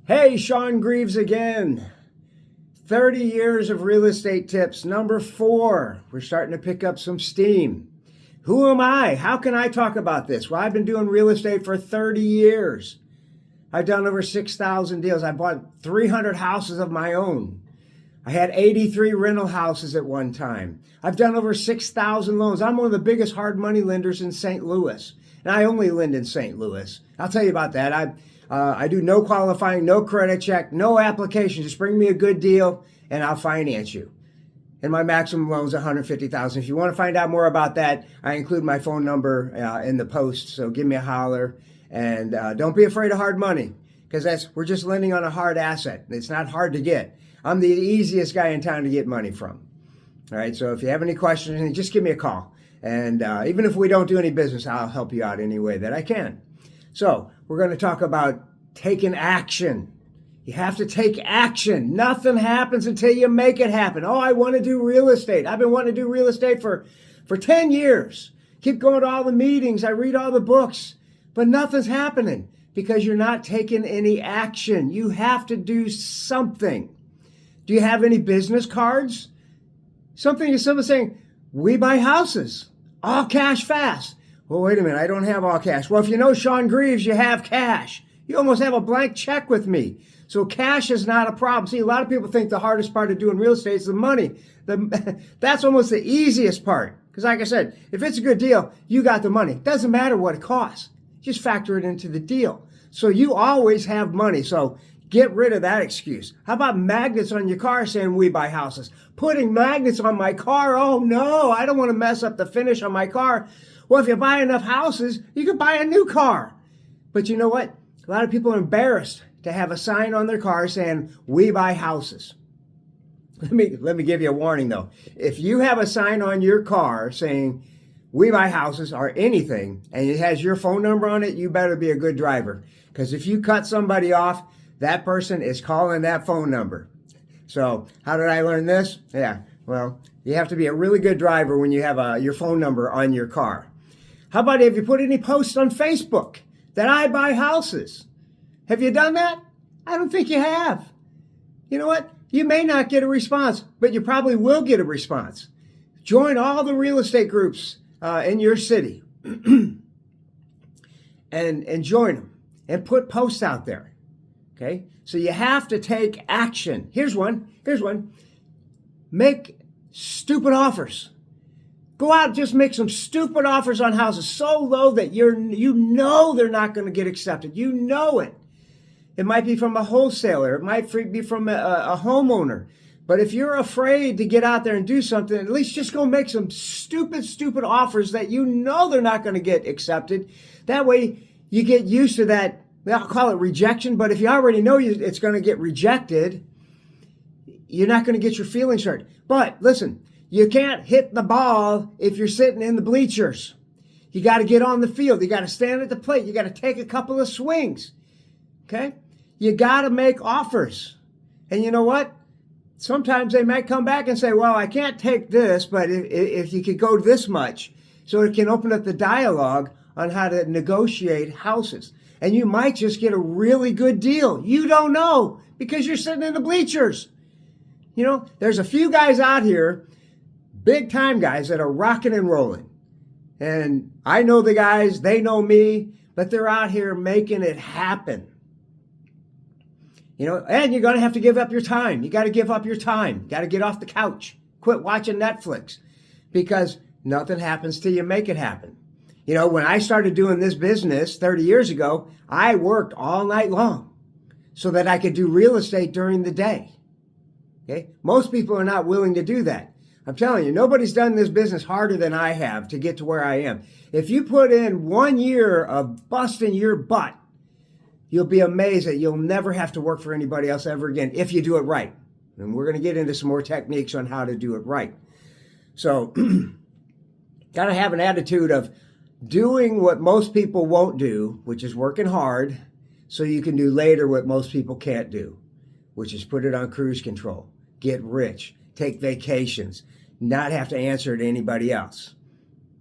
Hey, Shawn Greeves again. 30 years of real estate tips. Number 4. We're starting to pick up some steam. Who am I? How can I talk about this? Well, I've been doing real estate for 30 years. I've done over 6,000 deals. I bought 300 houses of my own. I had 83 rental houses at one time. I've done over 6,000 loans. I'm one of the biggest hard money lenders in St. Louis. And I only lend in St. Louis. I'll tell you about that. I do no qualifying, no credit check, no application. Just bring me a good deal and I'll finance you. And my maximum loan is $150,000. If you want to find out more about that, I include my phone number in the post. So give me a holler. And don't be afraid of hard money, because we're just lending on a hard asset. It's not hard to get. I'm the easiest guy in town to get money from. All right. So if you have any questions, just give me a call. And even if we don't do any business, I'll help you out any way that I can. So we're going to talk about taking action. You have to take action. Nothing happens until you make it happen. Oh, I want to do real estate. I've been wanting to do real estate for 10 years. Keep going to all the meetings. I read all the books, but nothing's happening because you're not taking any action. You have to do something. Do you have any business cards? Something as simple as saying, we buy houses, all cash fast. Well, wait a minute, I don't have all cash. Well, if you know Shawn Greeves, you have cash. You almost have a blank check with me. So cash is not a problem. See, a lot of people think the hardest part of doing real estate is the money. That's almost the easiest part. Because like I said, if it's a good deal, you got the money. It doesn't matter what it costs. Just factor it into the deal. So you always have money. So get rid of that excuse. How about magnets on your car saying we buy houses? Putting magnets on my car? Oh no, I don't want to mess up the finish on my car. Well, if you buy enough houses, you can buy a new car. But you know what? A lot of people are embarrassed to have a sign on their car saying, we buy houses. Let me give you a warning though. If you have a sign on your car saying, we buy houses or anything, and it has your phone number on it, you better be a good driver. Because if you cut somebody off, that person is calling that phone number. So how did I learn this? Yeah, well, you have to be a really good driver when you have your phone number on your car. How about if you put any posts on Facebook that I buy houses? Have you done that? I don't think you have. You know what? You may not get a response, but you probably will get a response. Join all the real estate groups in your city and join them and put posts out there. Okay? So you have to take action. Here's one. Make stupid offers. Go out and just make some stupid offers on houses so low that you know they're not going to get accepted. You know it. It might be from a wholesaler. It might be from a homeowner. But if you're afraid to get out there and do something, at least just go make some stupid offers that you know they're not going to get accepted. That way you get used to that. I'll call it rejection. But if you already know it's going to get rejected, you're not going to get your feelings hurt. But listen, you can't hit the ball if you're sitting in the bleachers. You got to get on the field. You got to stand at the plate. You got to take a couple of swings. Okay? You got to make offers. And you know what? Sometimes they might come back and say, well, I can't take this, but if you could go this much, so it can open up the dialogue on how to negotiate houses. And you might just get a really good deal. You don't know because you're sitting in the bleachers. You know, there's a few guys out here, big time guys, that are rocking and rolling. And I know the guys, they know me, but they're out here making it happen. You know, and you're going to have to give up your time. You got to give up your time. You got to get off the couch. Quit watching Netflix because nothing happens till you make it happen. You know, when I started doing this business 30 years ago, I worked all night long so that I could do real estate during the day. Okay? Most people are not willing to do that. I'm telling you, nobody's done this business harder than I have to get to where I am. If you put in 1 year of busting your butt, you'll be amazed that you'll never have to work for anybody else ever again if you do it right. And we're going to get into some more techniques on how to do it right. So, got to have an attitude of doing what most people won't do, which is working hard, so you can do later what most people can't do, which is put it on cruise control, get rich, take vacations, not have to answer to anybody else,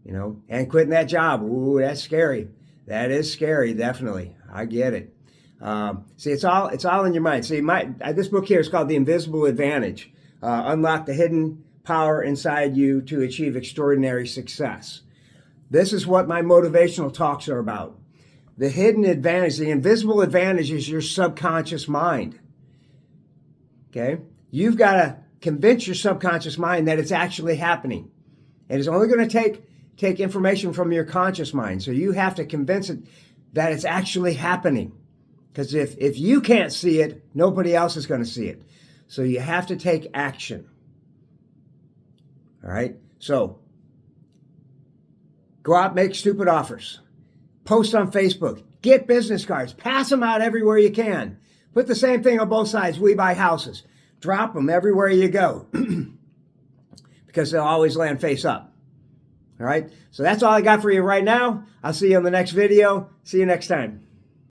you know, and quitting that job. Ooh, that's scary. That is scary, definitely. I get it. See, it's all in your mind. See, this book here is called The Invisible Advantage. Unlock the hidden power inside you to achieve extraordinary success. This is what my motivational talks are about. The hidden advantage, the invisible advantage is your subconscious mind. Okay? You've got to convince your subconscious mind that it's actually happening. And it's only going to take information from your conscious mind. So you have to convince it that it's actually happening. Because if you can't see it, nobody else is going to see it. So you have to take action. All right? So go out, make stupid offers. Post on Facebook. Get business cards. Pass them out everywhere you can. Put the same thing on both sides. We buy houses. Drop them everywhere you go. Because they'll always land face up. All right? So that's all I got for you right now. I'll see you on the next video. See you next time.